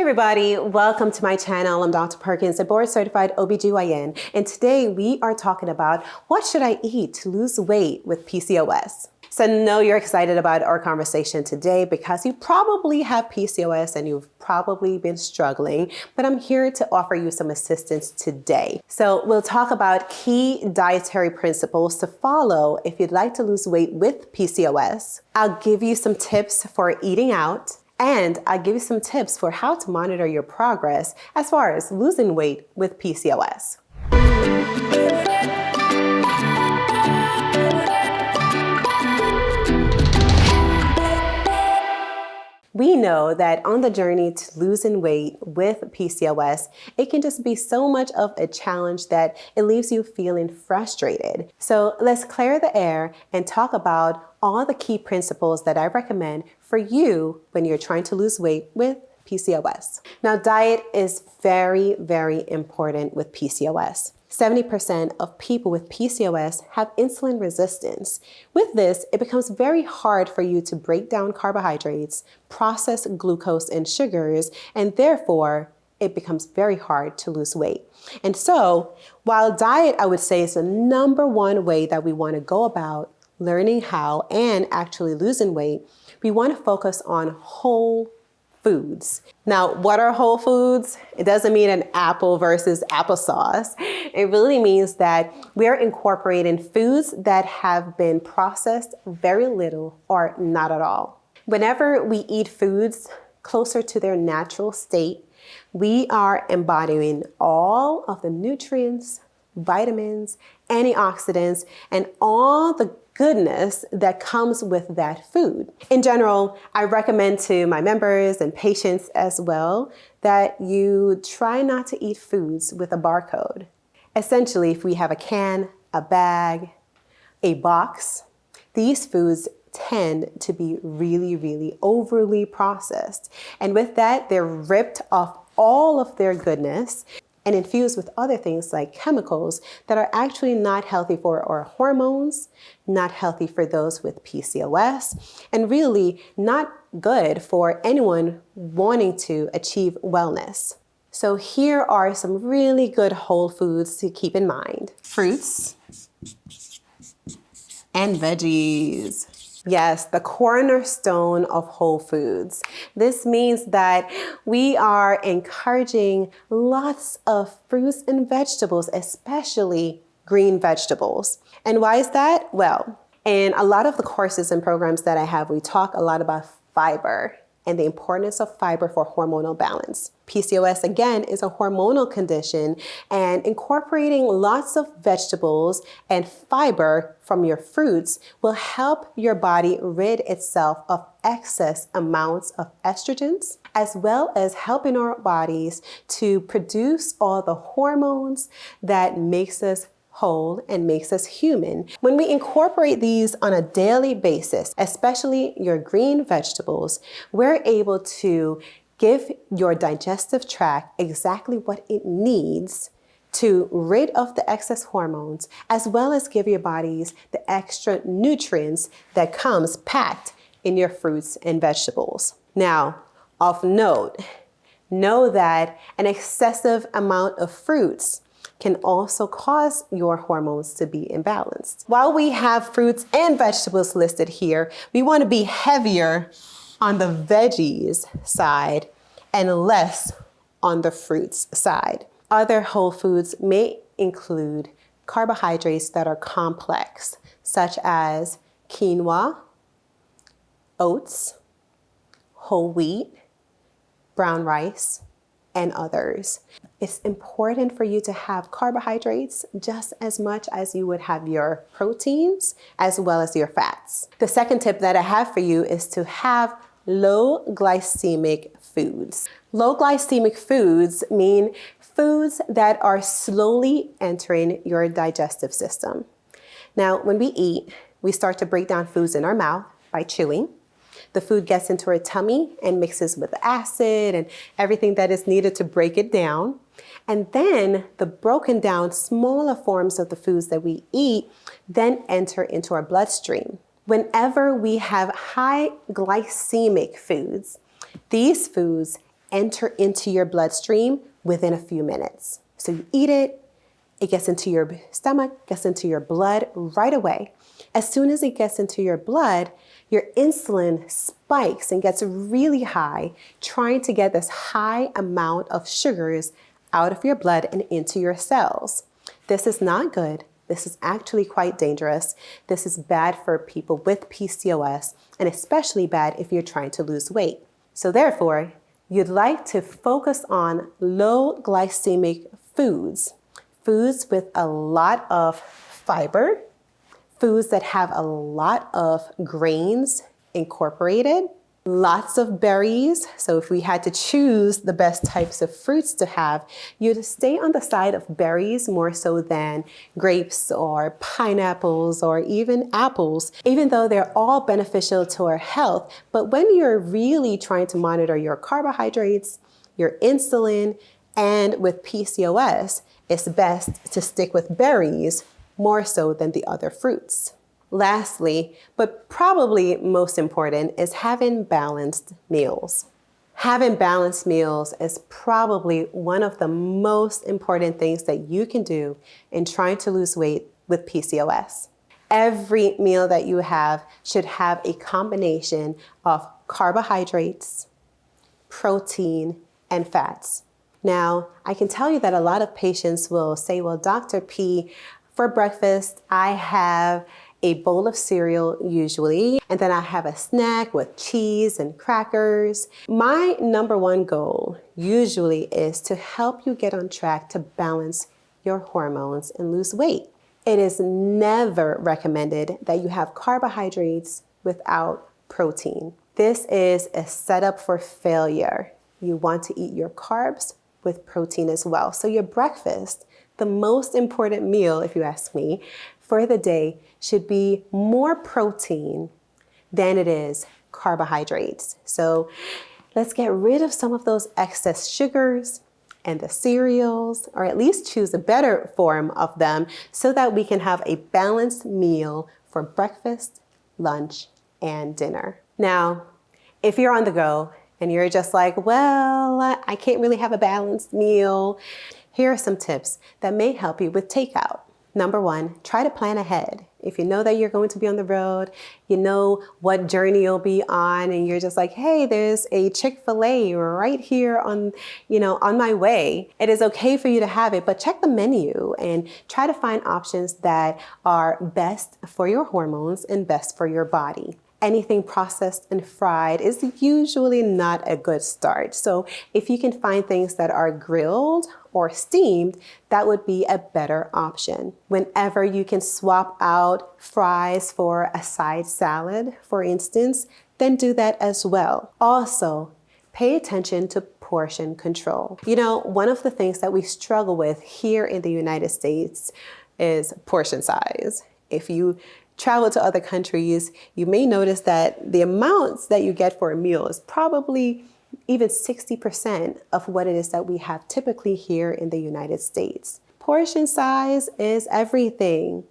Hey everybody, welcome to my channel. I'm Dr. Perkins, a board certified OBGYN, and today we are talking about what should I eat to lose weight with PCOS. So I know you're excited about our conversation today because you probably have PCOS and you've probably been struggling, but I'm here to offer you some assistance today. So we'll talk about key dietary principles to follow if you'd like to lose weight with PCOS. I'll give you some tips for eating out, and I'll give you some tips for how to monitor your progress as far as losing weight with PCOS. We know that on the journey to losing weight with PCOS, it can just be so much of a challenge that it leaves you feeling frustrated. So let's clear the air and talk about all the key principles that I recommend for you when you're trying to lose weight with PCOS. Now, diet is very, very important with PCOS. 70% of people with PCOS have insulin resistance. With this, it becomes very hard for you to break down carbohydrates, process glucose and sugars, and therefore, it becomes very hard to lose weight. And so, while diet, I would say, is the number one way that we want to go about learning how and actually losing weight, we want to focus on whole foods. Now, what are whole foods? It doesn't mean an apple versus applesauce. It really means that we're incorporating foods that have been processed very little or not at all. Whenever we eat foods closer to their natural state, we are embodying all of the nutrients, vitamins, antioxidants, and all the goodness that comes with that food. In general, I recommend to my members and patients as well that you try not to eat foods with a barcode. Essentially, if we have a can, a bag, a box, these foods tend to be really, really overly processed. And with that, they're ripped of all of their goodness and infused with other things like chemicals that are actually not healthy for our hormones, not healthy for those with PCOS, and really not good for anyone wanting to achieve wellness. So here are some really good whole foods to keep in mind. Fruits and veggies. Yes, the cornerstone of whole foods. This means that we are encouraging lots of fruits and vegetables, especially green vegetables. And why is that? Well, in a lot of the courses and programs that I have, we talk a lot about fiber and the importance of fiber for hormonal balance. PCOS, again, is a hormonal condition, and incorporating lots of vegetables and fiber from your fruits will help your body rid itself of excess amounts of estrogens, as well as helping our bodies to produce all the hormones that makes us whole and makes us human. When we incorporate these on a daily basis, especially your green vegetables, we're able to give your digestive tract exactly what it needs to rid of the excess hormones, as well as give your bodies the extra nutrients that comes packed in your fruits and vegetables. Now, of note, know that an excessive amount of fruits can also cause your hormones to be imbalanced. While we have fruits and vegetables listed here, we want to be heavier on the veggies side and less on the fruits side. Other whole foods may include carbohydrates that are complex, such as quinoa, oats, whole wheat, brown rice, and others. It's important for you to have carbohydrates just as much as you would have your proteins as well as your fats. The second tip that I have for you is to have low glycemic foods. Low glycemic foods mean foods that are slowly entering your digestive system. Now, when we eat, we start to break down foods in our mouth by chewing. The food gets into our tummy and mixes with acid and everything that is needed to break it down. And then the broken down smaller forms of the foods that we eat then enter into our bloodstream. Whenever we have high glycemic foods, these foods enter into your bloodstream within a few minutes. So you eat it, it gets into your stomach, gets into your blood right away. As soon as it gets into your blood, your insulin spikes and gets really high, trying to get this high amount of sugars out of your blood and into your cells. This is not good. This is actually quite dangerous. This is bad for people with PCOS, and especially bad if you're trying to lose weight. So therefore, you'd like to focus on low glycemic foods, foods with a lot of fiber, foods that have a lot of grains incorporated, lots of berries. So if we had to choose the best types of fruits to have, you'd stay on the side of berries more so than grapes or pineapples or even apples, even though they're all beneficial to our health. But when you're really trying to monitor your carbohydrates, your insulin, and with PCOS, it's best to stick with berries more so than the other fruits. Lastly, but probably most important, is having balanced meals. Having balanced meals is probably one of the most important things that you can do in trying to lose weight with PCOS. Every meal that you have should have a combination of carbohydrates, protein, and fats. Now, I can tell you that a lot of patients will say, well, Dr. P, for breakfast, I have a bowl of cereal usually, and then I have a snack with cheese and crackers. My number one goal usually is to help you get on track to balance your hormones and lose weight. It is never recommended that you have carbohydrates without protein. This is a setup for failure. You want to eat your carbs with protein as well. So your breakfast, the most important meal, if you ask me, for the day should be more protein than it is carbohydrates. So let's get rid of some of those excess sugars and the cereals, or at least choose a better form of them so that we can have a balanced meal for breakfast, lunch, and dinner. Now, if you're on the go and you're just like, well, I can't really have a balanced meal, here are some tips that may help you with takeout. Number one, try to plan ahead. If you know that you're going to be on the road, you know what journey you'll be on, and you're just like, hey, there's a Chick-fil-A right here on my way. It is okay for you to have it, but check the menu and try to find options that are best for your hormones and best for your body. Anything processed and fried is usually not a good start. So if you can find things that are grilled or steamed, that would be a better option. Whenever you can swap out fries for a side salad, for instance, then do that as well. Also, pay attention to portion control. One of the things that we struggle with here in the United States is portion size. If you travel to other countries, you may notice that the amounts that you get for a meal is probably even 60% of what it is that we have typically here in the United States. Portion size is everything.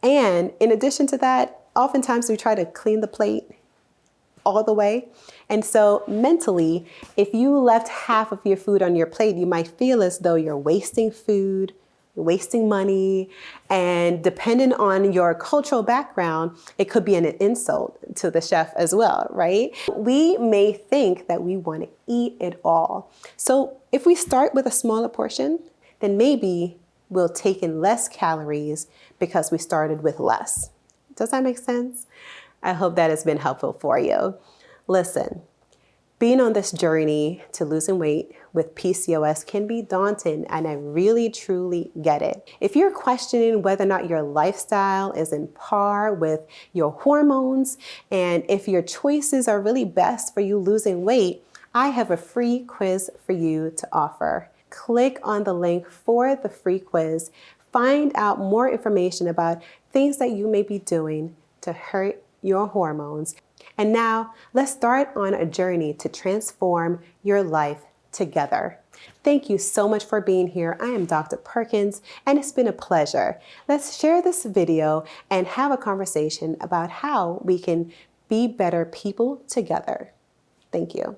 And in addition to that, oftentimes we try to clean the plate all the way. And so mentally, if you left half of your food on your plate, you might feel as though you're wasting food, wasting money, and depending on your cultural background, it could be an insult to the chef as well, right? We may think that we want to eat it all. So if we start with a smaller portion, then maybe we'll take in less calories because we started with less. Does that make sense? I hope that has been helpful for you. Listen, being on this journey to losing weight with PCOS can be daunting, and I really, truly get it. If you're questioning whether or not your lifestyle is in par with your hormones, and if your choices are really best for you losing weight, I have a free quiz for you to offer. Click on the link for the free quiz. Find out more information about things that you may be doing to hurt your hormones. And now let's start on a journey to transform your life together. Thank you so much for being here. I am Dr. Perkins, and it's been a pleasure. Let's share this video and have a conversation about how we can be better people together. Thank you.